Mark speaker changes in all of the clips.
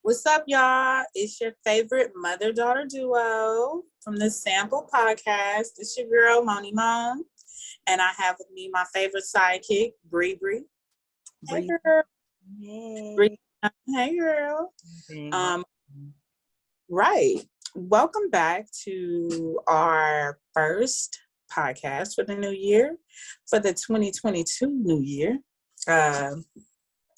Speaker 1: What's up, y'all? It's your favorite mother-daughter duo from the Sampl'd podcast. It's your girl, Moni Mon. And I have with me my favorite sidekick, Bree Bree. Hey, girl.
Speaker 2: Hey.
Speaker 1: Bree. Hey, girl. Right. Welcome back to our first podcast for the new year, for the 2022 new year.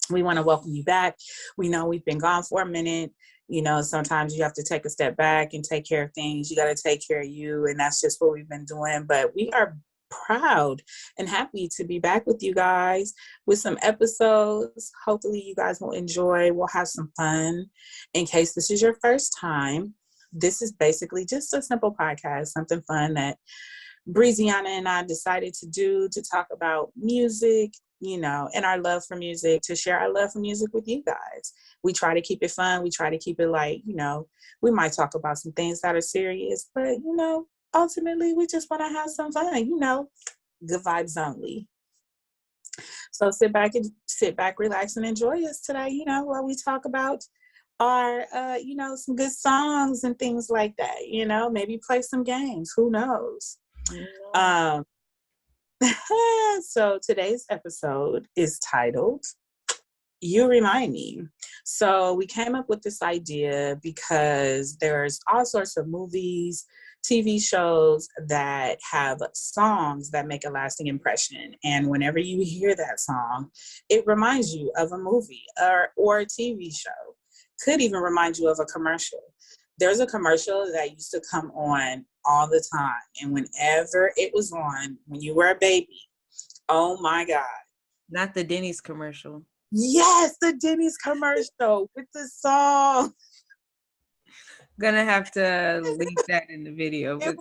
Speaker 1: We want to welcome you back. We know we've been gone for a minute. You know, sometimes you have to take a step back and take care of things. You got to take care of you. And that's just what we've been doing. But we are proud and happy to be back with you guys with some episodes. Hopefully you guys will enjoy. We'll have some fun. In case this is your first time, this is basically just a simple podcast, something fun that Breeziana and I decided to do to talk about music, you know, and our love for music, to share our love for music with you guys. We try to keep it fun. We try to keep it light, you know, we might talk about some things that are serious, but, you know, ultimately we just want to have some fun, you know, good vibes only. So sit back, relax, and enjoy us today, you know, while we talk about our, you know, some good songs and things like that, you know, maybe play some games. Who knows? So today's episode is titled You Remind Me. So we came up with this idea because there's all sorts of movies, TV shows that have songs that make a lasting impression. And whenever you hear that song, it reminds you of a movie or a TV show. Could even remind you of a commercial. There's a commercial that used to come on all the time. And whenever it was on, when you were a baby, oh my God.
Speaker 2: Not the Denny's commercial.
Speaker 1: Yes, the Denny's commercial with the song.
Speaker 2: Gonna have to leave that in the video.
Speaker 1: It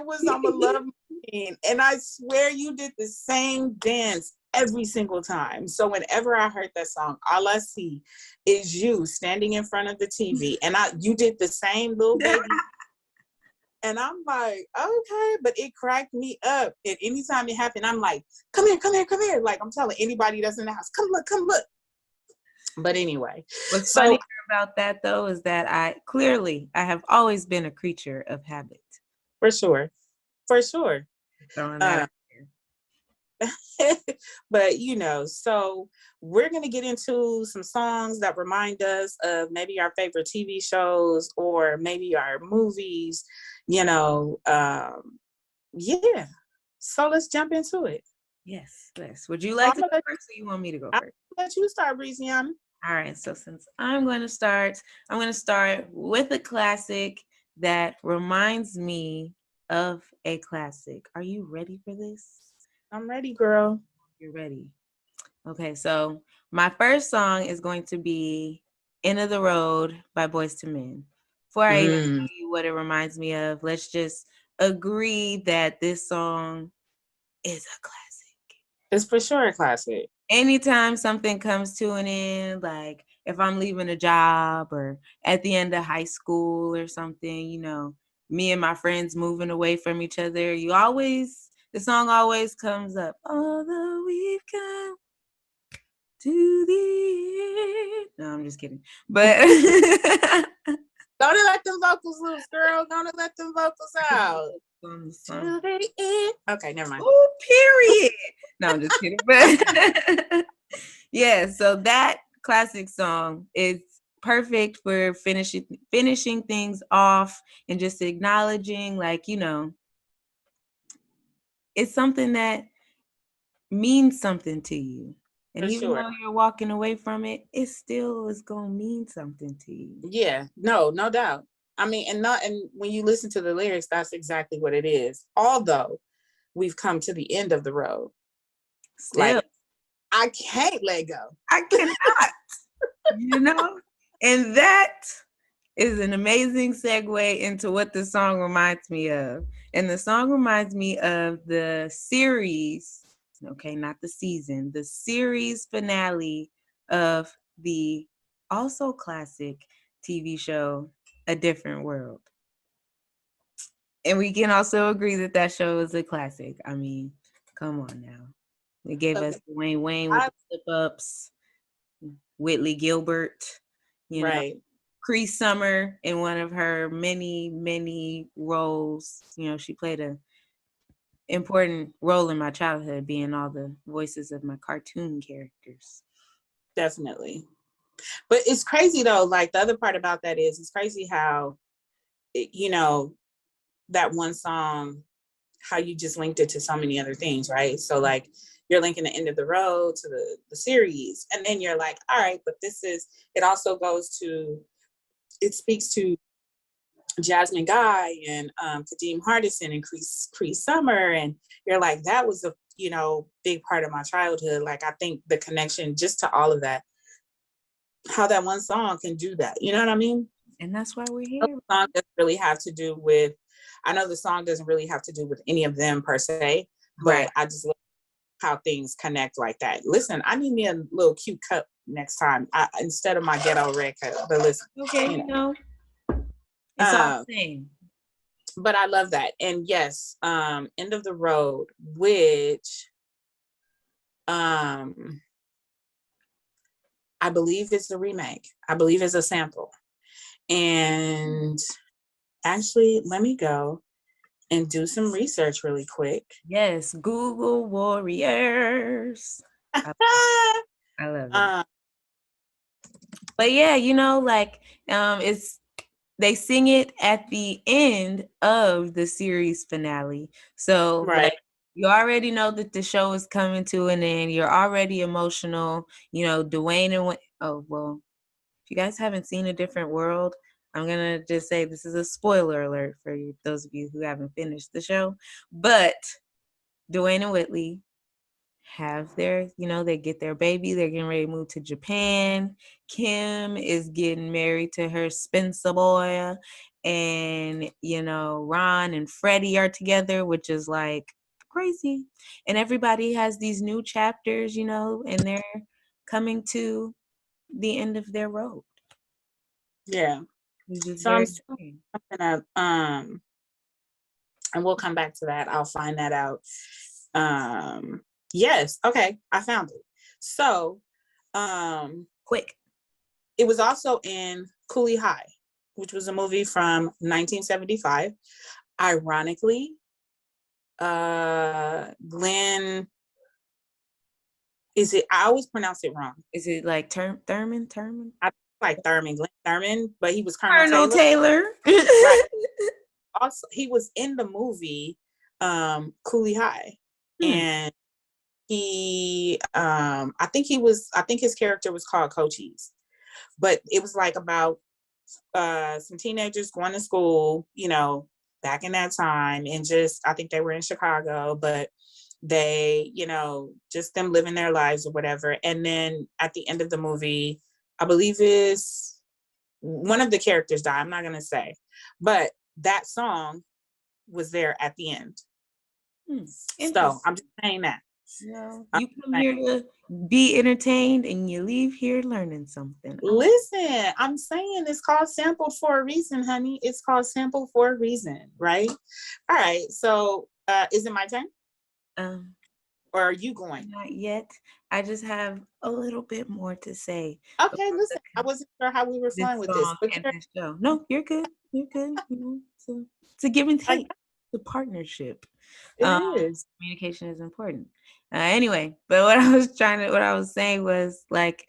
Speaker 1: was I'm a love machine. And I swear you did the same dance every single time. So whenever I heard that song, all I see is you standing in front of the TV. And you did the same little baby. And I'm like, okay, but it cracked me up. And anytime it happened, I'm like, come here. Like I'm telling anybody that's in the house, come look. But anyway.
Speaker 2: What's funny about that though is that I have always been a creature of habit.
Speaker 1: For sure.
Speaker 2: Throwing that out
Speaker 1: there. But you know, so we're going to get into some songs that remind us of maybe our favorite TV shows or maybe our movies, you know. Yeah. So let's jump into it.
Speaker 2: Yes. Would you like to go first or you want me to go first?
Speaker 1: I'll let you start, Breeziana.
Speaker 2: All right. So since I'm going to start with a classic that reminds me of a classic. Are you ready for this?
Speaker 1: I'm ready, girl.
Speaker 2: You're ready. Okay, so my first song is going to be End of the Road by Boyz II Men. Before I even tell you what it reminds me of, let's just agree that this song is a classic.
Speaker 1: It's for sure a classic.
Speaker 2: Anytime something comes to an end, like if I'm leaving a job or at the end of high school or something, you know, me and my friends moving away from each other, the song always comes up. Although we've come to the end. No, I'm just kidding. But
Speaker 1: don't let them vocals loose, girl. Don't let them vocals out. To the end. Okay, never mind.
Speaker 2: Oh, period. No, I'm just kidding. But yeah, so that classic song is perfect for finishing things off and just acknowledging, like, you know, it's something that means something to you. And even though you're walking away from it, it still is going to mean something to you.
Speaker 1: Yeah, no doubt. I mean, and when you listen to the lyrics, that's exactly what it is. Although we've come to the end of the road.
Speaker 2: Still.
Speaker 1: Like, I can't let go.
Speaker 2: I cannot. You know? And that is an amazing segue into what the song reminds me of. And the song reminds me of the series, okay, not the season, the series finale of the also classic TV show, A Different World. And we can also agree that show is a classic. I mean, come on now. It gave us Wayne with the slip-ups, Whitley Gilbert, you know. Cree Summer in one of her many roles. You know, she played a important role in my childhood, being all the voices of my cartoon characters.
Speaker 1: Definitely. But it's crazy though. Like the other part about that is it's crazy how, you know, that one song, how you just linked it to so many other things, right? So like you're linking the end of the road to the series, and then you're like, all right, but this is, it also goes to, it speaks to Jasmine Guy and Kadeem Hardison and Cree Summer, and you're like, that was a, you know, big part of my childhood. Like I think the connection just to all of that, how that one song can do that, you know what I mean?
Speaker 2: And that's why we're
Speaker 1: The
Speaker 2: here.
Speaker 1: song doesn't really have to do with, I know the song doesn't really have to do with any of them per se, but
Speaker 2: Right.
Speaker 1: I just love how things connect like that. Listen, I need me a little cute cup next time, instead of my ghetto red cup. But listen,
Speaker 2: Okay,
Speaker 1: you
Speaker 2: you
Speaker 1: know.
Speaker 2: know, it's all the same.
Speaker 1: But I love that. And yes, End of the Road, which I believe is a remake. I believe it's a sample. And actually, let me go and do some research really quick.
Speaker 2: Yes, Google Warriors. I love it. But yeah, you know, like it's they sing it at the end of the series finale. So
Speaker 1: right.
Speaker 2: like you already know that the show is coming to an end. You're already emotional. You know, Dwayne and oh well, if you guys haven't seen A Different World, I'm gonna just say this is a spoiler alert for you, those of you who haven't finished the show. But Dwayne and Whitley have their, you know, they get their baby. They're getting ready to move to Japan. Kim is getting married to her Spencer boy. And, you know, Ron and Freddie are together, which is like crazy. And everybody has these new chapters, you know, and they're coming to the end of their road.
Speaker 1: Yeah.
Speaker 2: Which is
Speaker 1: So I'm
Speaker 2: very
Speaker 1: still
Speaker 2: exciting.
Speaker 1: gonna and we'll come back to that. I'll find that out. Yes, okay, I found it. So
Speaker 2: Quick.
Speaker 1: it was also in Cooley High, which was a movie from 1975. Ironically, Glenn, is it, I always pronounce it wrong.
Speaker 2: Is it like Thurman?
Speaker 1: I like Thurman, Glenn Thurman, but he was Colonel
Speaker 2: Colonel
Speaker 1: Taylor.
Speaker 2: Taylor.
Speaker 1: Right. Also, he was in the movie Cooley High. And he I think his character was called Cochise. But it was like about some teenagers going to school, you know, back in that time, and just I think they were in Chicago, but they, you know, just them living their lives or whatever. And then at the end of the movie, I believe is one of the characters died. I'm not gonna say, but that song was there at the end. So I'm just saying that.
Speaker 2: No,
Speaker 1: I'm
Speaker 2: you come
Speaker 1: saying,
Speaker 2: here to be entertained and you leave here learning something.
Speaker 1: listen, I'm saying it's called Sampled for a reason, honey. It's called Sampled for a reason, right? All right. So is it my turn?
Speaker 2: Um,
Speaker 1: Or are you going?
Speaker 2: Not yet. I just have a little bit more to say
Speaker 1: Okay,
Speaker 2: about
Speaker 1: listen, I wasn't sure how we were
Speaker 2: this
Speaker 1: flowing with this,
Speaker 2: song
Speaker 1: but
Speaker 2: and this show. No, you're good. You're good. You know, it's a give and take. It's a partnership.
Speaker 1: it is.
Speaker 2: Communication is important. Anyway, but what I was saying was like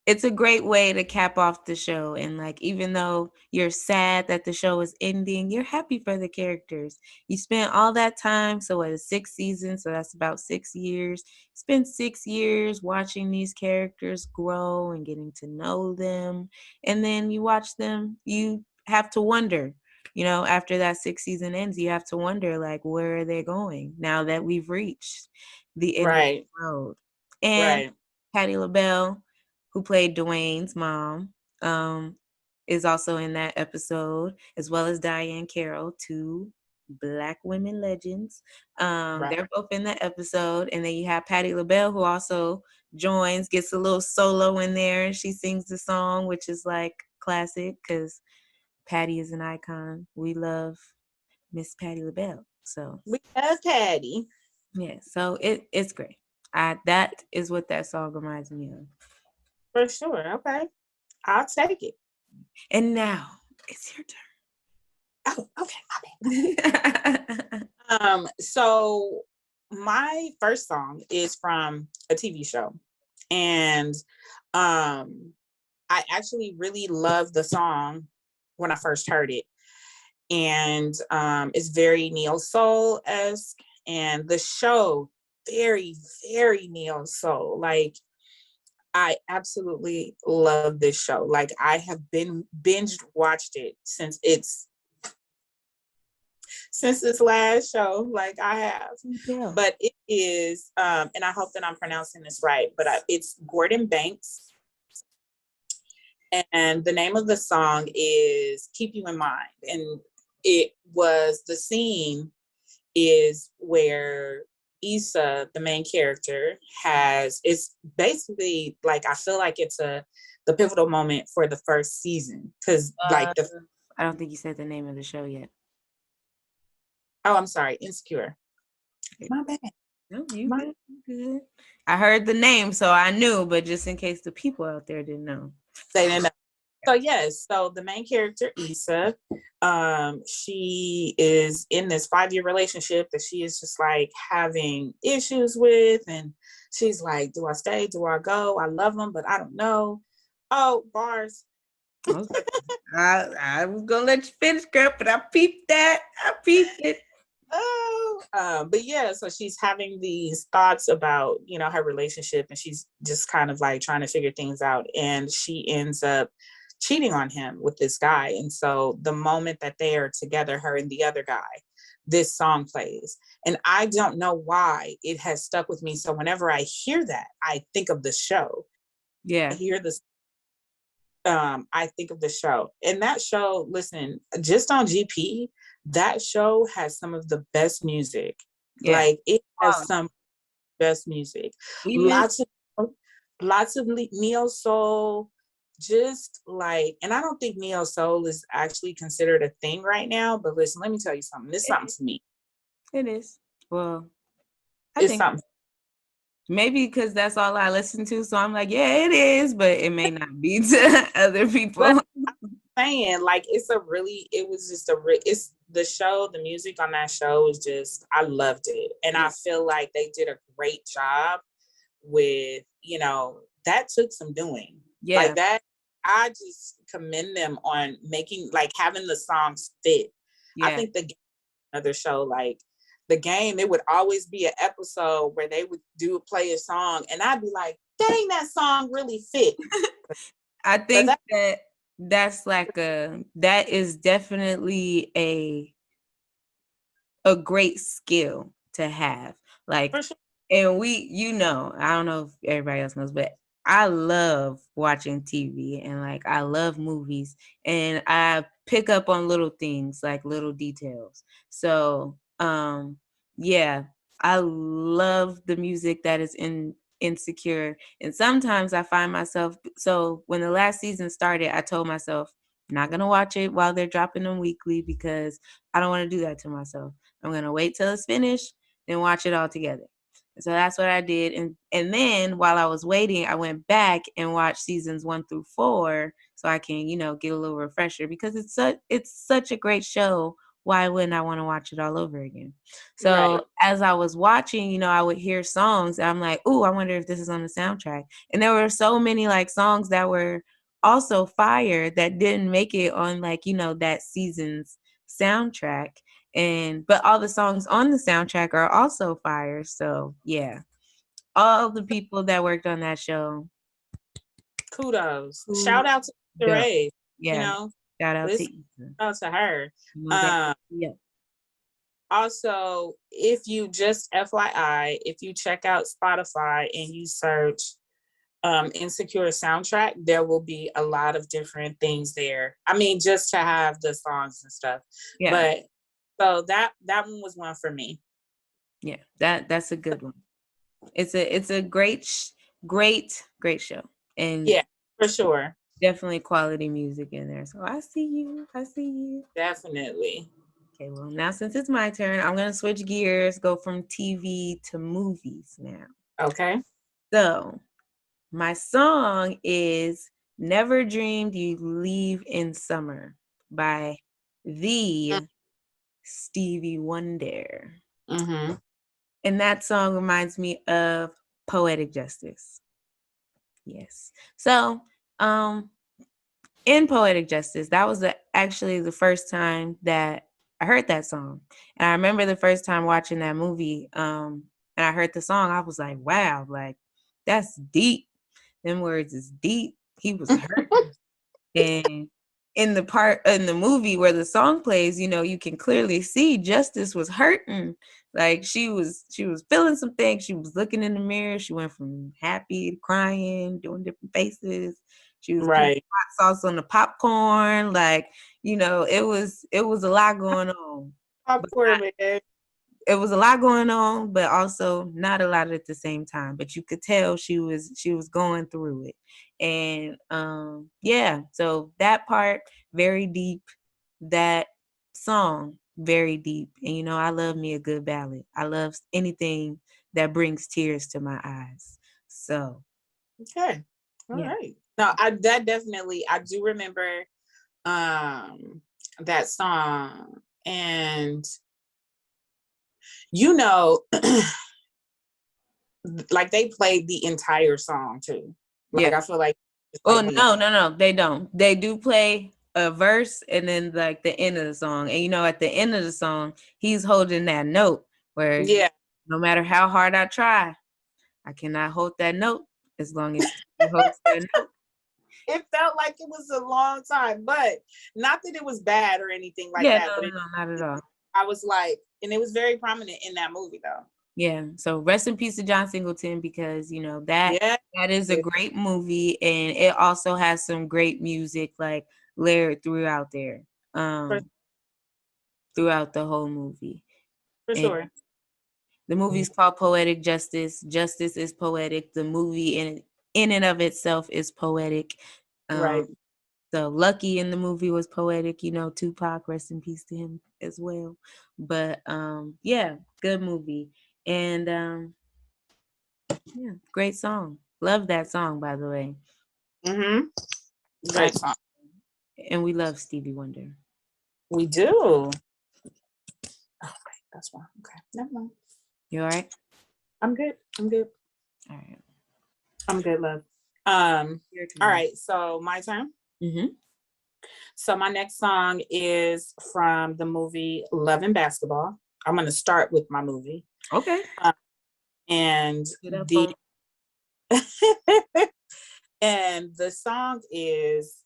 Speaker 2: it's a great way to cap off the show, and like even though you're sad that the show is ending, you're happy for the characters. You spent all that time, so it is 6 seasons, so that's about 6 years. Spent 6 years watching these characters grow and getting to know them, and then you watch them, you have to wonder, you know, after that 6 season ends, you have to wonder like where are they going now that we've reached the end of
Speaker 1: Right.
Speaker 2: the road. And
Speaker 1: Right.
Speaker 2: Patti LaBelle, who played Dwayne's mom, is also in that episode, as well as Diane Carroll, two Black women legends.
Speaker 1: Right.
Speaker 2: They're both in that episode. And then you have Patti LaBelle, who also joins, gets a little solo in there. She sings the song, which is like classic because Patti is an icon. We love Miss Patti LaBelle. So
Speaker 1: We love Patty.
Speaker 2: yeah, so it's great. That is what that song reminds me of.
Speaker 1: For sure. Okay. I'll take it.
Speaker 2: And now it's your
Speaker 1: Oh, okay.
Speaker 2: turn.
Speaker 1: So my first song is from a TV show, and I actually really loved the song when I first heard it, and it's very neo soul esque, and the show very very neo soul. Like I absolutely love this show. Like I have been binged watched it since this last show. Like I have,
Speaker 2: Yeah.
Speaker 1: but it is, and I hope that I'm pronouncing this right, but it's Gordon Banks, and the name of the song is "Keep You in Mind," and it was the scene is where Issa, the main character, it's basically like I feel like it's the pivotal moment for the first season because
Speaker 2: I don't think you said the name of the show yet.
Speaker 1: Oh, I'm sorry, Insecure. My bad.
Speaker 2: No, you good. I heard the name, so I knew, but just in case the people out there didn't know.
Speaker 1: They didn't know. So yes, so the main character, Issa, she is in this 5-year relationship that she is just like having issues with, and she's like, do I stay? Do I go? I love him, but I don't know. Oh, bars.
Speaker 2: Okay. I was gonna let you finish, girl, but I peeped that. I peeped it.
Speaker 1: But yeah, so she's having these thoughts about, her relationship, and she's just kind of like trying to figure things out, and she ends up cheating on him with this guy. And so the moment that they are together, her and the other guy, this song plays, and I don't know why it has stuck with me. So whenever I hear that, I think of the show.
Speaker 2: Yeah.
Speaker 1: I hear this, I think of the show, and that show, listen, just on GP, that show has some of the best music. Yeah. Like it has some best music. Lots of neo soul, just like, and I don't think neo soul is actually considered a thing right now, but listen, let me tell you something. This is something to me.
Speaker 2: It is. Well,
Speaker 1: I think something.
Speaker 2: Maybe because that's all I listen to, so I'm like, yeah, it is, but it may not be to other people.
Speaker 1: But I'm saying, like, it's the show, the music on that show is just, I loved it. And I feel like they did a great job with, that took some doing. Yeah. Like that, I just commend them on having the songs fit. Yeah. I think another show, like The Game, it would always be an episode where they would play a song, and I'd be like, dang, that song really fit.
Speaker 2: I think that's like that is definitely a great skill to have. Like, sure. And I don't know if everybody else knows, but I love watching TV and like I love movies, and I pick up on little things, like little details. So yeah, I love the music that is in Insecure. And sometimes I find myself, so when the last season started, I told myself, I'm not gonna watch it while they're dropping them weekly because I don't want to do that to myself. I'm gonna wait till it's finished, then watch it all together. So that's what I did. And then while I was waiting, I went back and watched seasons 1 through 4 so I can, get a little refresher, because it's such a great show. Why wouldn't I want to watch it all over again? So right. As I was watching, I would hear songs and I'm like, ooh, I wonder if this is on the soundtrack. And there were so many like songs that were also fire that didn't make it on like, that season's soundtrack. But all the songs on the soundtrack are also fire. So yeah, all the people that worked on that show,
Speaker 1: kudos. Shout out to Sheree.
Speaker 2: Yeah, shout out
Speaker 1: to her. Yeah. Also, if you just FYI, if you check out Spotify and you search Insecure soundtrack, there will be a lot of different things there. I mean, just to have the songs and stuff. Yeah. But so that one was one for me.
Speaker 2: Yeah, that's a good one. It's a great show. And
Speaker 1: yeah, for sure.
Speaker 2: Definitely quality music in there. So I see you.
Speaker 1: Definitely.
Speaker 2: Okay, well, now since it's my turn, I'm going to switch gears, go from TV to movies now.
Speaker 1: Okay.
Speaker 2: So my song is Never Dreamed You'd Leave in Summer by the Stevie Wonder.
Speaker 1: Mm-hmm.
Speaker 2: And that song reminds me of Poetic Justice. Yes. So, in Poetic Justice, that was actually the first time that I heard that song. And I remember the first time watching that movie, and I heard the song, I was like, wow, like, that's deep. Them words is deep. He was hurting. And in the part in the movie where the song plays, you can clearly see Justice was hurting. Like she was feeling some things. She was looking in the mirror. She went from happy to crying, doing different faces. She was putting
Speaker 1: Right.
Speaker 2: hot sauce on the popcorn. Like, it was a lot going on. But
Speaker 1: Popcorn, man.
Speaker 2: it was a lot going on, but also not a lot at the same time. But you could tell she was going through it. And yeah, so that part very deep, that song very deep. And I love me a good ballad. I love anything that brings tears to my eyes. So
Speaker 1: Okay. All
Speaker 2: yeah.
Speaker 1: right. No, I do remember that song. And you know, like they played the entire song too. Like
Speaker 2: Yeah.
Speaker 1: I feel like it's
Speaker 2: Oh
Speaker 1: like the
Speaker 2: no, they don't. They do play a verse and then like the end of the song. And at the end of the song, he's holding that note where
Speaker 1: yeah.
Speaker 2: no matter how hard I try, I cannot hold that note as long as he holds that note.
Speaker 1: It felt like it was a long time, but not that it was bad or anything like
Speaker 2: Yeah,
Speaker 1: that. But
Speaker 2: no, not at all.
Speaker 1: I was like, and it was very prominent in that movie though.
Speaker 2: Yeah. So rest in peace to John Singleton, because that
Speaker 1: Yeah.
Speaker 2: that is a great movie, and it also has some great music like layered throughout there.
Speaker 1: For,
Speaker 2: Throughout the whole movie.
Speaker 1: for
Speaker 2: And
Speaker 1: sure.
Speaker 2: the movie's called Poetic Justice. Justice is poetic. The movie in and of itself is poetic.
Speaker 1: Right.
Speaker 2: So Lucky in the movie was poetic, Tupac, rest in peace to him as well. But yeah, good movie. And yeah, great song. Love that song, by the way.
Speaker 1: Mm-hmm. Great song.
Speaker 2: And we love Stevie Wonder.
Speaker 1: We do. Oh, okay, that's wrong. Okay, never mind.
Speaker 2: You all right?
Speaker 1: I'm good. I'm good.
Speaker 2: All right.
Speaker 1: I'm good, love.
Speaker 2: Your turn.
Speaker 1: All right, so my turn.
Speaker 2: Mm-hmm.
Speaker 1: So my next song is from the movie Love and Basketball. I'm going to start with my movie.
Speaker 2: Okay.
Speaker 1: And and the song is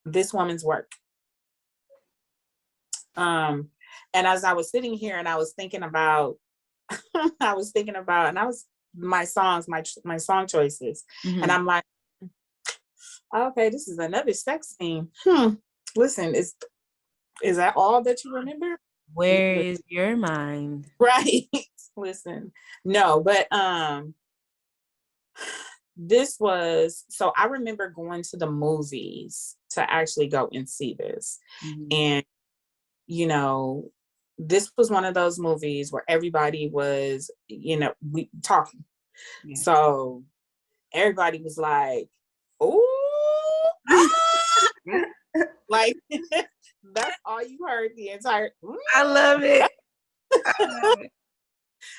Speaker 1: This Woman's Work. And as I was sitting here and I was thinking about my songs, my song choices.
Speaker 2: Mm-hmm.
Speaker 1: And I'm like, okay, this is another sex scene. Listen, is that all that you remember?
Speaker 2: Where is your mind?
Speaker 1: Right. Listen. No, but this was, so I remember going to the movies to actually go and see this.
Speaker 2: Mm-hmm.
Speaker 1: And this was one of those movies where everybody was, we talking. Yeah. So everybody was like, "Oh, like that's all you heard the entire."
Speaker 2: I love it.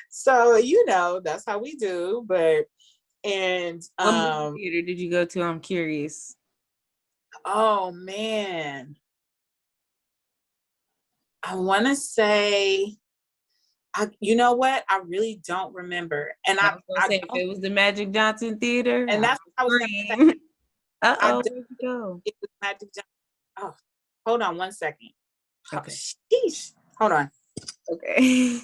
Speaker 1: So that's how we do. But
Speaker 2: what movie theater did you go to? I'm curious.
Speaker 1: Oh man, I want to say, you know what? I really don't remember. And
Speaker 2: I was gonna say, if it was the Magic Johnson Theater,
Speaker 1: and that's what I was gonna say.
Speaker 2: Uh-oh, where'd you go?
Speaker 1: It was Magic Johnson. Oh, hold on one second.
Speaker 2: Okay.
Speaker 1: Oh, sheesh. Hold on.
Speaker 2: Okay.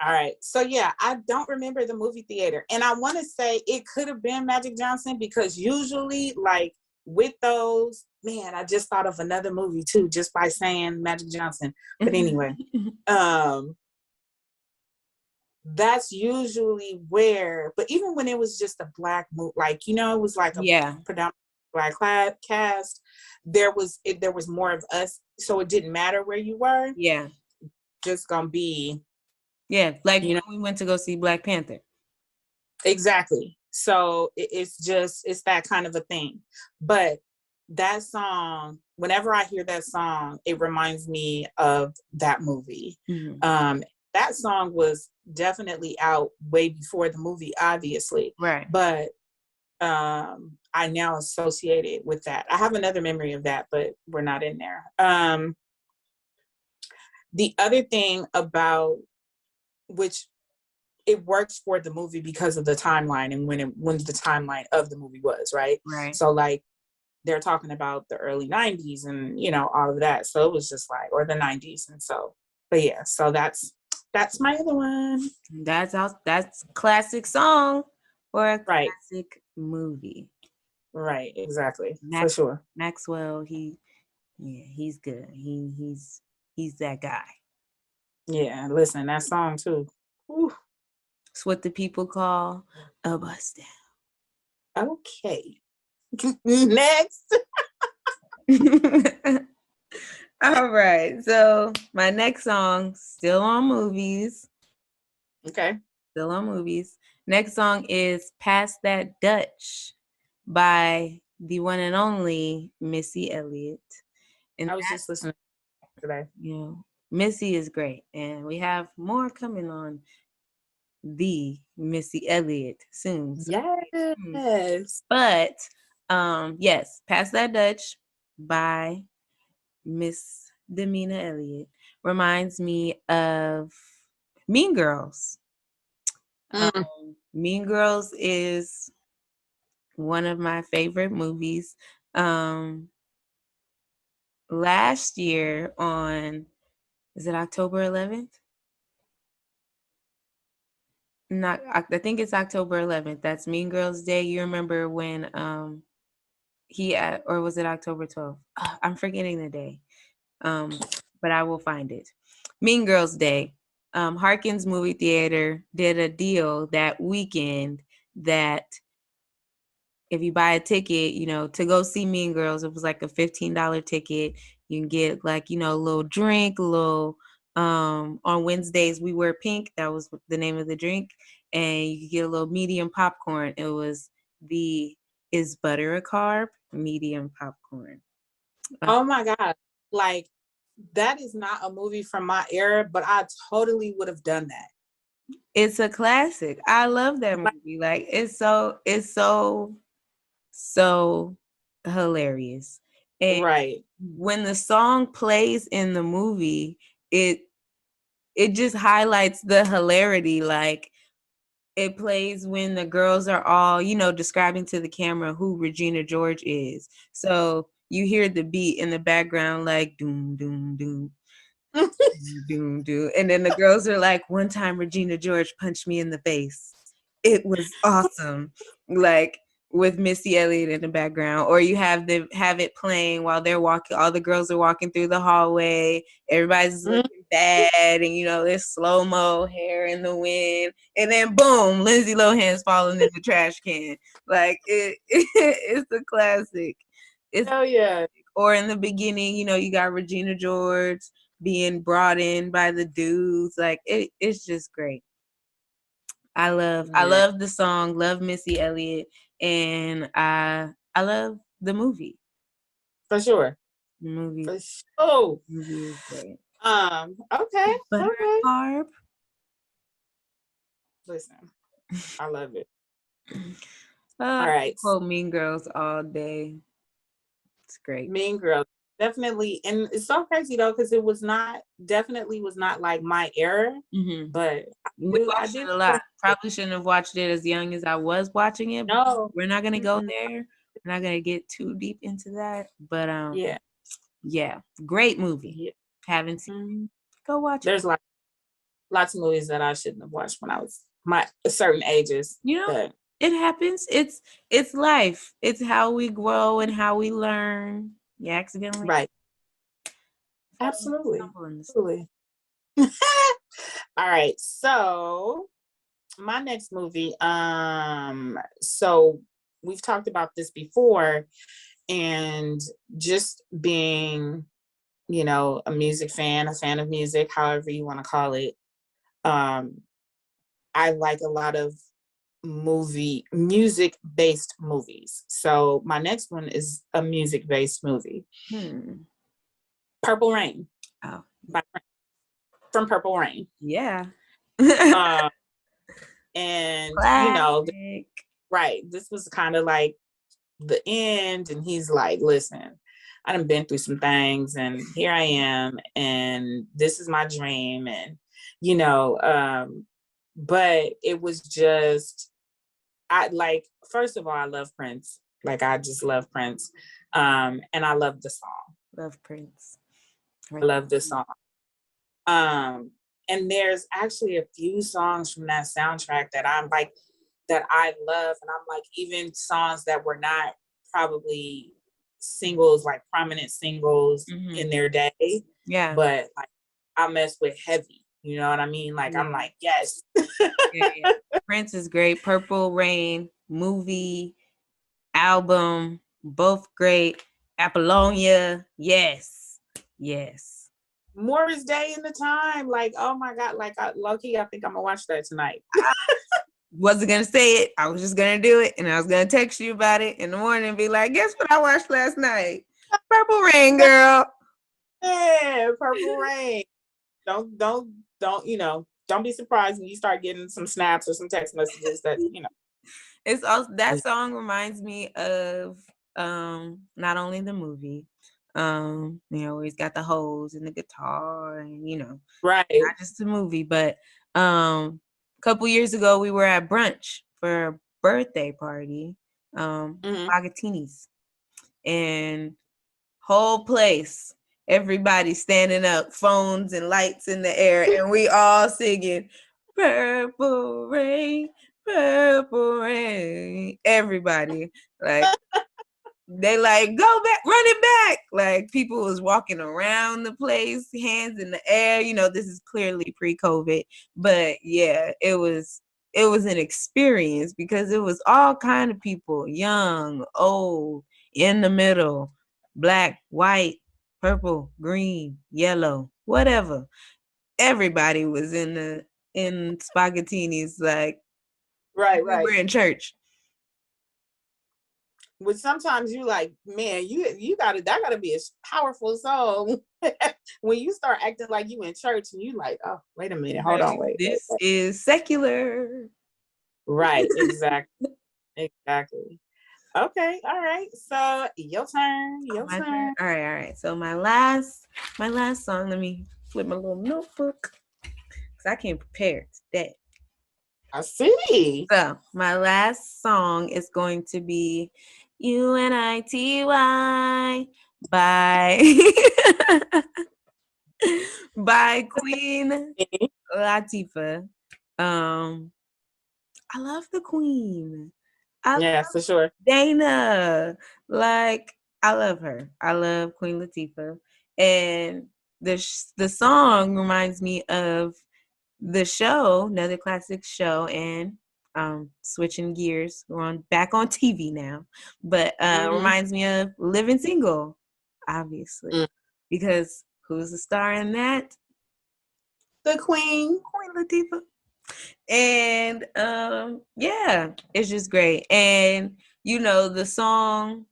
Speaker 1: All right. So yeah, I don't remember the movie theater. And I want to say it could have been Magic Johnson, because usually like with those, man, I just thought of another movie too, just by saying Magic Johnson. But anyway, that's usually where, but even when it was just a black movie, like, it was like a predominant black cast, there was more of us, so it didn't matter where you were.
Speaker 2: Yeah.
Speaker 1: Just gonna be,
Speaker 2: Yeah, like
Speaker 1: you know,
Speaker 2: when we went to go see Black Panther.
Speaker 1: exactly. So it's that kind of a thing. But that song, whenever I hear that song, it reminds me of that movie. That song was definitely out way before the movie, obviously.
Speaker 2: Right.
Speaker 1: But I now associate it with that. I have another memory of that, but we're not in there. The other thing about which it works for the movie because of the timeline and when the timeline of the movie was, right?
Speaker 2: Right.
Speaker 1: So like they're talking about the early 90s and all of that. So it was just like, or the 90s. And so, but yeah, so that's my other one.
Speaker 2: That's classic song for a
Speaker 1: Right.
Speaker 2: classic movie.
Speaker 1: Right, exactly. For sure.
Speaker 2: Maxwell, he's good. He's that guy.
Speaker 1: Yeah, listen, that song too. Whew.
Speaker 2: It's what the people call a bust
Speaker 1: down. Okay. Next.
Speaker 2: All right. So my next song, still on movies.
Speaker 1: Okay.
Speaker 2: Still on movies. Next song is Pass That Dutch by the one and only Missy Elliott. And
Speaker 1: I was just listening today.
Speaker 2: Missy is great. And we have more coming on the Missy Elliott soon. So
Speaker 1: yes.
Speaker 2: But yes, Pass That Dutch by Miss Demina Elliott reminds me of Mean Girls. Mean Girls is one of my favorite movies. Last year is it October 11th? I think it's October 11th. That's Mean Girls Day. You remember when or was it October 12th? I'm forgetting the day. But I will find it. Mean Girls Day. Harkins Movie Theater did a deal that weekend that if you buy a ticket, to go see Mean Girls, it was like a $15 ticket. You can get like, a little drink, a little, on Wednesdays we wear pink. That was the name of the drink. And you could get a little medium popcorn. It was is butter a carb? Medium popcorn.
Speaker 1: Oh my God. Like, that is not a movie from my era, but I totally would have done that.
Speaker 2: It's a classic. I love that movie. Like, it's so hilarious. And
Speaker 1: right.
Speaker 2: when the song plays in the movie, it just highlights the hilarity. Like, it plays when the girls are all, describing to the camera who Regina George is. So you hear the beat in the background, like doom, doom, doom. Doom, doom. And then the girls are like, one time Regina George punched me in the face. It was awesome. Like, with Missy Elliott in the background, or you have it playing while they're walking. All the girls are walking through the hallway. Everybody's looking bad, and there's slow-mo, hair in the wind, and then boom, Lindsay Lohan's falling in the trash can. Like, it's a classic.
Speaker 1: Hell yeah.
Speaker 2: Or in the beginning, you got Regina George being brought in by the dudes. Like, it's just great. I love the song, love Missy Elliott, and I love the movie.
Speaker 1: For sure.
Speaker 2: The movie.
Speaker 1: For sure.
Speaker 2: The movie is great.
Speaker 1: Okay.
Speaker 2: Butter carb.
Speaker 1: Listen, I love it.
Speaker 2: All right. Quote Mean Girls all day. It's great.
Speaker 1: Mean Girls. Definitely. And it's so crazy though, because it was not like my era, but
Speaker 2: we watched it a lot. Probably shouldn't have watched it as young as I was watching it.
Speaker 1: No,
Speaker 2: we're not going to go there. We're not going to get too deep into that. But yeah, great movie.
Speaker 1: Yeah.
Speaker 2: Haven't seen go watch
Speaker 1: There's
Speaker 2: it.
Speaker 1: Lots of movies that I shouldn't have watched when I was my certain ages.
Speaker 2: But it happens. It's life. It's how we grow and how we learn. You accidentally.
Speaker 1: Right. Absolutely. All right. So my next movie, so we've talked about this before, and just being, you know, a fan of music, however you want to call it. Um, I like a lot of music based movies. So my next one is a music based movie. Purple Rain.
Speaker 2: Oh.
Speaker 1: From Purple Rain.
Speaker 2: Yeah.
Speaker 1: And
Speaker 2: Classic.
Speaker 1: you know, right, this was kind of like the end, and he's like, listen, I done been through some things, and here I am, and this is my dream. And you know, but it was just, I like, first of all, I love Prince. Like, I just love Prince. And I love the song.
Speaker 2: Love Prince.
Speaker 1: I love the song. And there's actually a few songs from that soundtrack that I'm like, that I love. And I'm like, even songs that were not probably singles, like prominent singles in their day.
Speaker 2: Yeah.
Speaker 1: But like, I mess with heavy. You know what I mean? Like, I'm like, yes.
Speaker 2: Yeah. Prince is great. Purple Rain, movie, album, both great. Apollonia, yes.
Speaker 1: Morris Day in the Time, like, oh my God, like, low-key, I think I'm gonna watch that tonight.
Speaker 2: Wasn't gonna say it. I was just gonna do it, and I was gonna text you about it in the morning and be like, guess what I watched last night? Purple Rain, girl.
Speaker 1: Yeah, Purple Rain. Don't, you know, don't be surprised when you start getting some snaps or some text messages that, you know.
Speaker 2: It's also, that song reminds me of not only the movie, you know, he's got the hose and the guitar, and you know,
Speaker 1: right,
Speaker 2: not just the movie, but a couple years ago we were at brunch for a birthday party, Spaghettinis, and whole place, everybody standing up, phones and lights in the air, and we all singing Purple Rain, Purple Rain. Everybody, like, they like, go back, run it back. Like, people was walking around the place, hands in the air. You know, this is clearly pre-COVID, but yeah, it was an experience because it was all kind of people, young, old, in the middle, black, white, purple, green, yellow, whatever. Everybody was in Spaghettinis, like,
Speaker 1: right.
Speaker 2: we were in church.
Speaker 1: But sometimes you like, man, that gotta be a powerful song. When you start acting like you in church and you like, oh, wait a minute, hold on, wait.
Speaker 2: This is secular.
Speaker 1: Right, exactly. Exactly. Okay, all right. So your turn.
Speaker 2: Turn. All right. So my last song. Let me flip my little notebook because I came prepared today.
Speaker 1: I see.
Speaker 2: So my last song is going to be UNITY by Queen Latifah. I love the Queen.
Speaker 1: Yeah, for sure.
Speaker 2: Dana, like, I love her. I love Queen Latifah, and the song reminds me of the show, another classic show, and switching gears, we're back on TV now, but reminds me of Living Single, obviously, because who's the star in that?
Speaker 1: The Queen
Speaker 2: Latifah. And yeah, it's just great. And you know, the song,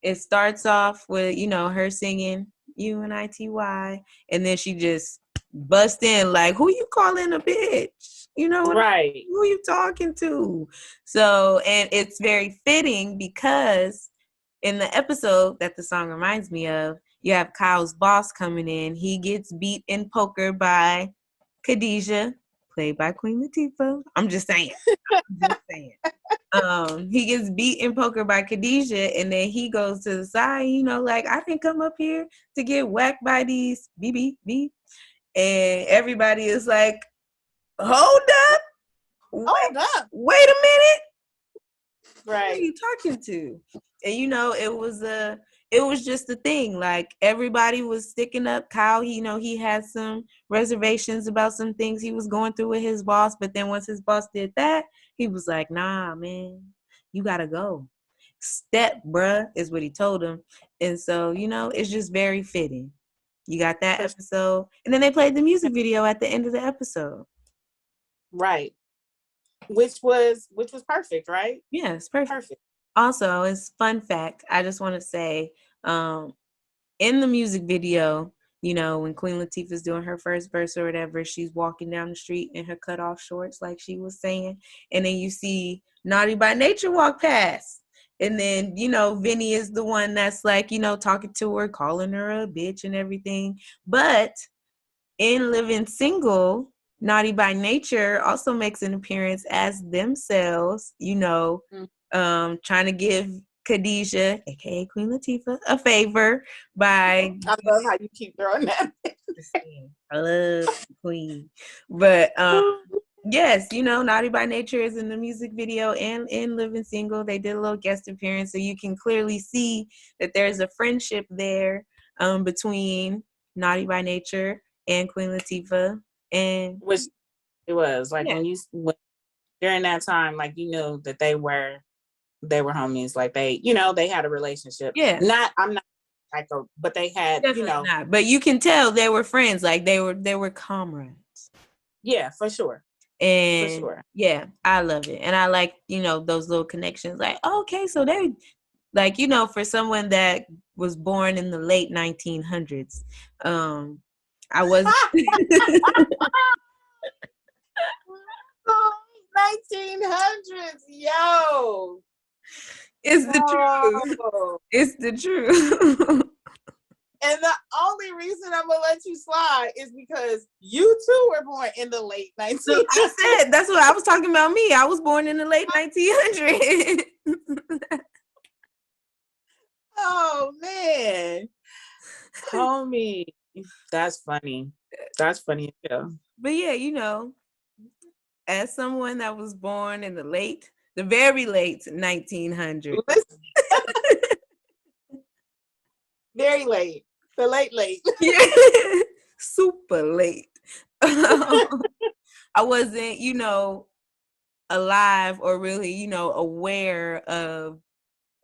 Speaker 2: it starts off with, you know, her singing UNITY, and then she just bust in like, who you calling a bitch? You know what?
Speaker 1: Right.
Speaker 2: Who you talking to? So, and it's very fitting because in the episode that the song reminds me of, you have Kyle's boss coming in. He gets beat in poker by Khadijah, played by Queen Latifah. I'm just saying. He gets beat in poker by Khadijah, and then he goes to the side, you know, like, I didn't come up here to get whacked by these BB. And everybody is like, hold up. Wait a minute.
Speaker 1: Right.
Speaker 2: Who are you talking to? And you know, it was just the thing. Like, everybody was sticking up. Kyle, he had some reservations about some things he was going through with his boss. But then once his boss did that, he was like, nah, man, you gotta go. Step, bruh, is what he told him. And so, it's just very fitting. You got that episode. And then they played the music video at the end of the episode.
Speaker 1: Right. Which was perfect, right?
Speaker 2: Yeah, it's perfect. Also, it's fun fact. I just want to say, in the music video, when Queen Latifah's doing her first verse or whatever, she's walking down the street in her cutoff shorts, like she was saying. And then you see Naughty by Nature walk past. And then, Vinny is the one that's like, talking to her, calling her a bitch and everything. But in Living Single, Naughty by Nature also makes an appearance as themselves, trying to give Khadijah, aka Queen Latifah, a favor by.
Speaker 1: I love how you keep throwing that.
Speaker 2: I love Queen, but yes, Naughty by Nature is in the music video and in Living Single. They did a little guest appearance, so you can clearly see that there's a friendship there between Naughty by Nature and Queen Latifah, and
Speaker 1: which it was like when during that time, like that they were homies, like they had a relationship.
Speaker 2: Yeah,
Speaker 1: I'm not psycho, but they had
Speaker 2: definitely not. But you can tell they were friends, like they were comrades.
Speaker 1: Yeah, for sure.
Speaker 2: And for sure. Yeah, I love it, and I like those little connections. Like, okay, so they. Like, for someone that was born in the late 1900s, I was
Speaker 1: 1900s, yo.
Speaker 2: It's the truth. It's the truth.
Speaker 1: And the only reason I'm gonna let you slide is because you too were born in the late 1900s.
Speaker 2: So I said that's what I was talking about. Me, I was born in the late 1900s.
Speaker 1: Oh man, homie, that's funny. That's funny. Yeah.
Speaker 2: But yeah, as someone that was born in the very late 1900s,
Speaker 1: very late, the late,
Speaker 2: yeah, super late. I wasn't, alive or really, aware of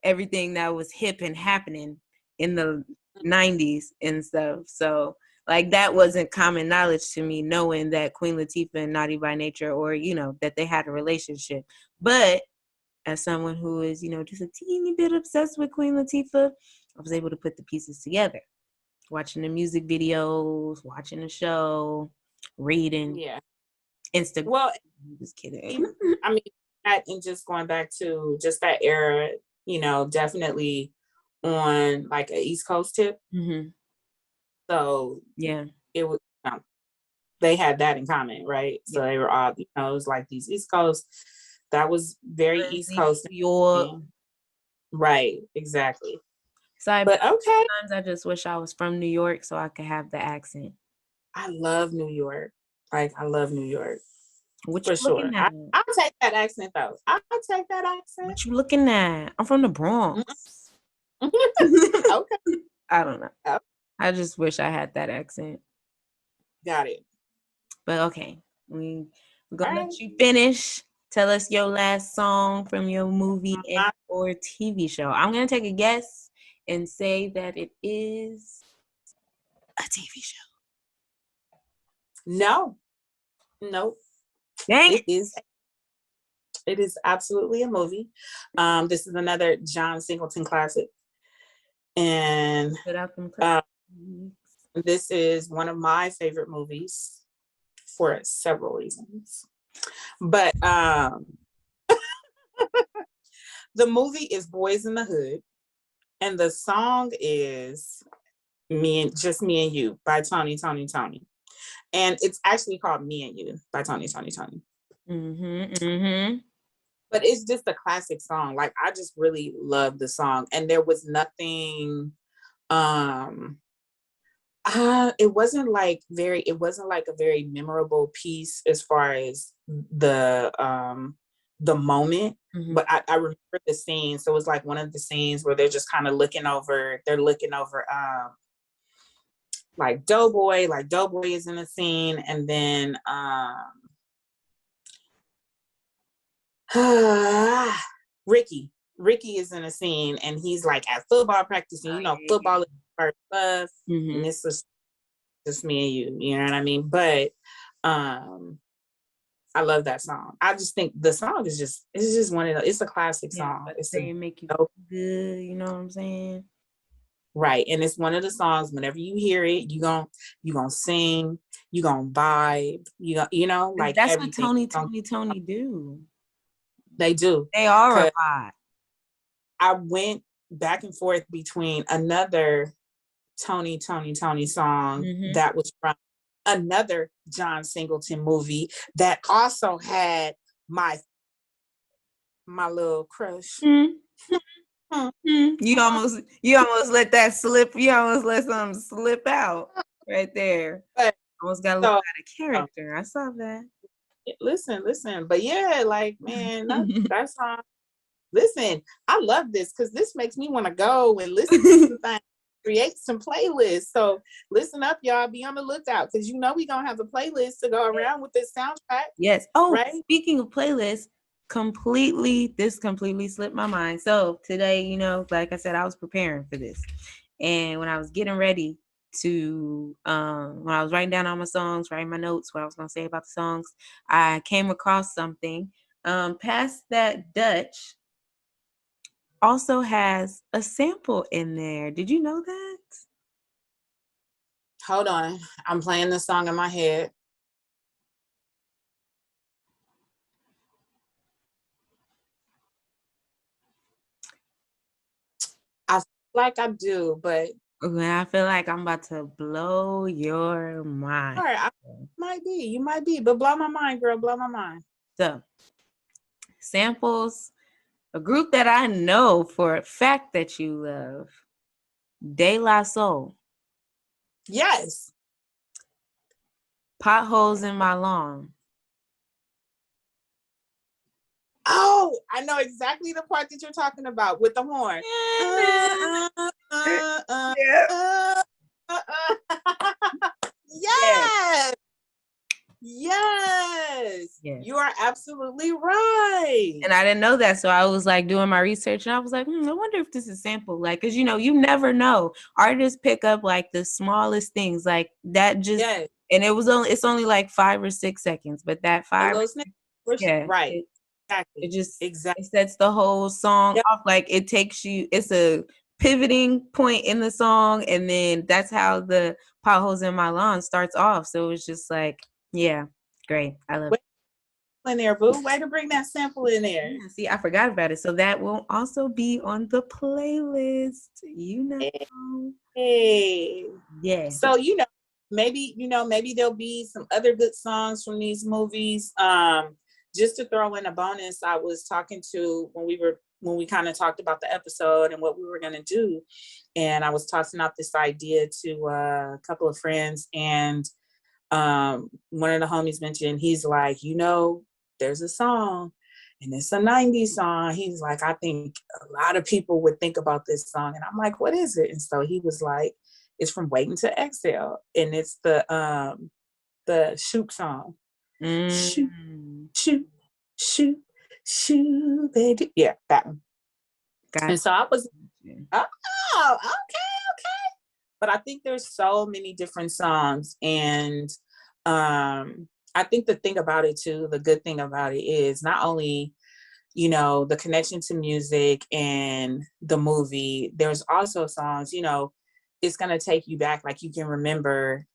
Speaker 2: everything that was hip and happening in the 90s and stuff. So like that wasn't common knowledge to me, knowing that Queen Latifah and Naughty by Nature, or that they had a relationship. But as someone who is just a teeny bit obsessed with Queen Latifah, I was able to put the pieces together, watching the music videos, watching the show, reading, Instagram.
Speaker 1: Well,
Speaker 2: I'm just kidding.
Speaker 1: I mean, and just going back to just that era, definitely on like an East Coast tip.
Speaker 2: Mm-hmm.
Speaker 1: So
Speaker 2: yeah,
Speaker 1: it was. They had that in common, right? So they were all, it was like these East Coast. That was very East Coast.
Speaker 2: New York.
Speaker 1: Right, exactly.
Speaker 2: So
Speaker 1: but okay.
Speaker 2: Sometimes I just wish I was from New York so I could have the accent.
Speaker 1: I love New York. Like, I love New York.
Speaker 2: What
Speaker 1: for sure. I'll take that accent though. I'll take that accent.
Speaker 2: What you looking at? I'm from the Bronx.
Speaker 1: Okay.
Speaker 2: I don't know. Oh. I just wish I had that accent.
Speaker 1: Got it.
Speaker 2: But okay. We're gonna let you finish. Tell us your last song from your movie or TV show. I'm gonna take a guess and say that it is a TV show.
Speaker 1: No. Nope.
Speaker 2: Dang
Speaker 1: it is. It is absolutely a movie. This is another John Singleton classic. And this is one of my favorite movies for several reasons. But the movie is Boys in the Hood. And the song is Me and You by Tony. And it's actually called Me and You by Tony. But it's just a classic song. Like, I just really love the song. And there was nothing, it wasn't like a very memorable piece as far as the moment. Mm-hmm. But I remember the scene. So it was like one of the scenes where they're just kind of looking over like Doughboy is in the scene, and then Ricky is in a scene, and he's like at football practice, and football is first love, and this is just me and you know what I mean? But I love that song. I just think the song is it's just one of the, it's a classic song. It's
Speaker 2: make you feel good, you know what I'm saying?
Speaker 1: Right. And it's one of the songs, whenever you hear it, you gonna sing, you gonna vibe, you know, like
Speaker 2: that's
Speaker 1: everything.
Speaker 2: what Tony do.
Speaker 1: They do.
Speaker 2: They are a vibe.
Speaker 1: I went back and forth between another Tony song that was from another John Singleton movie that also had my little crush.
Speaker 2: You almost let that slip. You almost let something slip out right there.
Speaker 1: But,
Speaker 2: almost got a little out of character. I saw that.
Speaker 1: Listen. But yeah, like, man, that song. Listen, I love this because this makes me want to go and listen to some things, create some playlists. So listen up, y'all. Be on the lookout because we're going to have a playlist to go around with this soundtrack.
Speaker 2: Yes. Oh, right? Speaking of playlists, this completely slipped my mind. So today, like I said, I was preparing for this. And when I was getting ready to, when I was writing down all my songs, writing my notes, what I was going to say about the songs, I came across something. Past That Dutch also has a sample in there. Did you know that?
Speaker 1: Hold on. I'm playing the song in my head. I feel like I do, but
Speaker 2: I feel like I'm about to blow your mind.
Speaker 1: All right, you might be, but blow my mind, girl, blow my mind.
Speaker 2: So, samples, a group that I know for a fact that you love, De La Soul.
Speaker 1: Yes.
Speaker 2: Potholes in My Lawn.
Speaker 1: Oh, I know exactly the part that you're talking about with the horn. Yes. Yes. You are absolutely right.
Speaker 2: And I didn't know that. So I was like doing my research and I was like, I wonder if this is sample. Like, cause you never know. Artists pick up like the smallest things like that and it's only like 5 or 6 seconds, but that 5
Speaker 1: right.
Speaker 2: Exactly. It sets the whole song off. Like it takes you, it's a pivoting point in the song. And then that's how the Potholes in My Lawn starts off. So it was just like, yeah, great. I love it.
Speaker 1: In there, boo. Way to bring that sample in there.
Speaker 2: Yeah, see, I forgot about it. So that will also be on the playlist.
Speaker 1: Hey. Yeah. So maybe there'll be some other good songs from these movies. Just to throw in a bonus, I was talking to when we kind of talked about the episode and what we were gonna do, and I was tossing out this idea to a couple of friends, and one of the homies mentioned, he's like, there's a song and it's a 90s song. He's like, I think a lot of people would think about this song. And I'm like, what is it? And so he was like, it's from Waiting to Exhale. And it's the Shoot song. Shoot, shoot, shoot, shoot, baby. Yeah, that one. And so I was, okay. But I think there's so many different songs. And I think the thing about it too, the good thing about it is not only, the connection to music and the movie, there's also songs, it's going to take you back. Like you can remember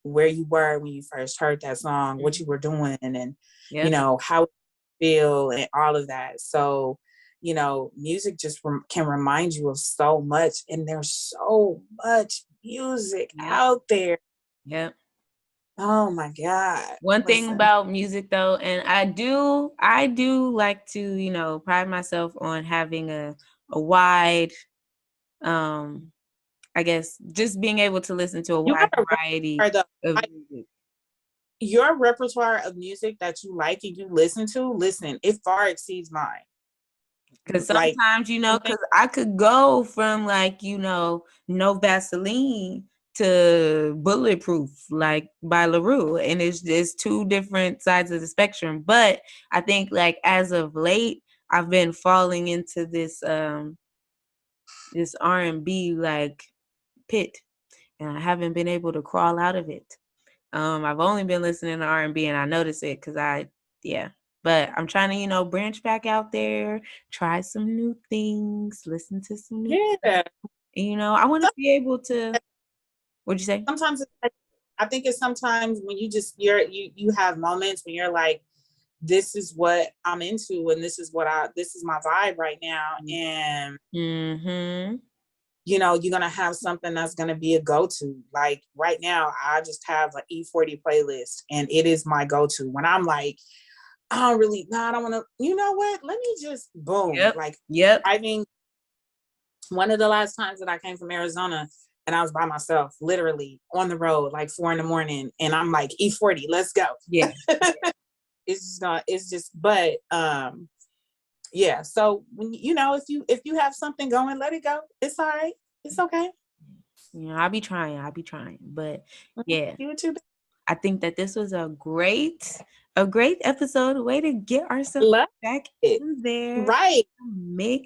Speaker 1: where you were when you first heard that song, what you were doing and, how you feel and all of that. So, music just can remind you of so much, and there's so much music out there.
Speaker 2: Yep.
Speaker 1: Oh my God.
Speaker 2: One thing about music though, and I do like to, pride myself on having a wide, I guess just being able to listen to a wide variety of music.
Speaker 1: Your repertoire of music that you like and you listen, it far exceeds mine.
Speaker 2: Because sometimes, because I could go from like, No Vaseline to Bulletproof, like by LaRue. And it's 2 different sides of the spectrum. But I think like as of late, I've been falling into this this R&B like pit, and I haven't been able to crawl out of it. I've only been listening to R&B, and I notice it because yeah. But I'm trying to, branch back out there, try some new things, listen to some new
Speaker 1: Yeah.
Speaker 2: And, I want to be able to. What'd you say?
Speaker 1: Sometimes I think it's sometimes when you have moments when you're like, this is what I'm into, and this is my vibe right now, and
Speaker 2: Mm-hmm.
Speaker 1: you're gonna have something that's gonna be a go-to. Like right now, I just have an E40 playlist, and it is my go-to when I'm like, I don't want to. You know what? Let me just boom.
Speaker 2: Yep.
Speaker 1: Like
Speaker 2: Yep.
Speaker 1: driving. One of the last times that I came from Arizona, and I was by myself, literally on the road, like 4 a.m, and I'm like, E40, let's go.
Speaker 2: Yeah.
Speaker 1: It's just not. It's just, but yeah. So when if you have something going, let it go. It's all right. It's okay.
Speaker 2: I'll be trying. But yeah,
Speaker 1: You too.
Speaker 2: I think that this was a great episode. A way to get ourselves
Speaker 1: Love
Speaker 2: back
Speaker 1: it.
Speaker 2: in there.
Speaker 1: Right.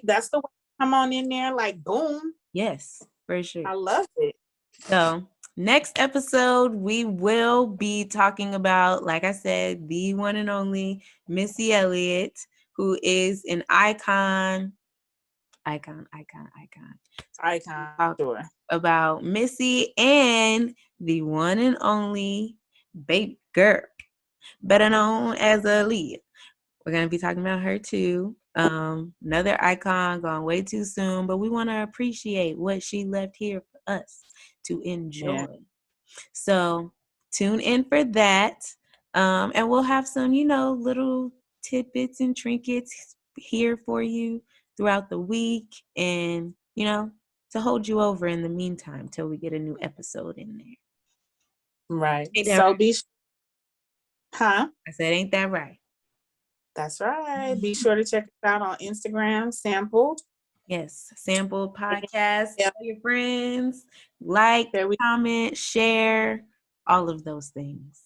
Speaker 1: That's the way. Come on in there, like boom.
Speaker 2: Yes, for sure.
Speaker 1: I love it.
Speaker 2: So next episode, we will be talking about, like I said, the one and only Missy Elliott, who is an icon.
Speaker 1: Sure.
Speaker 2: About Missy and the one and only baby girl, better known as Aaliyah. We're going to be talking about her too. Another icon gone way too soon, but we want to appreciate what she left here for us to enjoy. Yeah. So tune in for that. And we'll have some, little tidbits and trinkets here for you throughout the week, and, to hold you over in the meantime till we get a new episode in there.
Speaker 1: Right. So
Speaker 2: I said, ain't that right?
Speaker 1: That's right. Be sure to check us out on Instagram, Sampl'd.
Speaker 2: Yes, Sampl'd podcast. Tell your friends, like, comment, share, all of those things.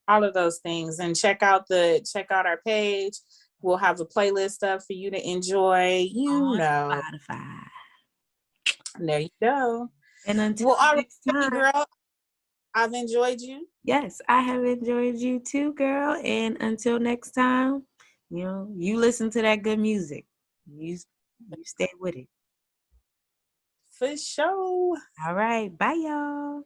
Speaker 1: All of those things. And check out our page. We'll have a playlist up for you to enjoy.
Speaker 2: Spotify.
Speaker 1: There you go.
Speaker 2: And until next time,
Speaker 1: girl, I've enjoyed you.
Speaker 2: Yes, I have enjoyed you too, girl. And until next time, you listen to that good music. You stay with it.
Speaker 1: For sure.
Speaker 2: All right. Bye, y'all.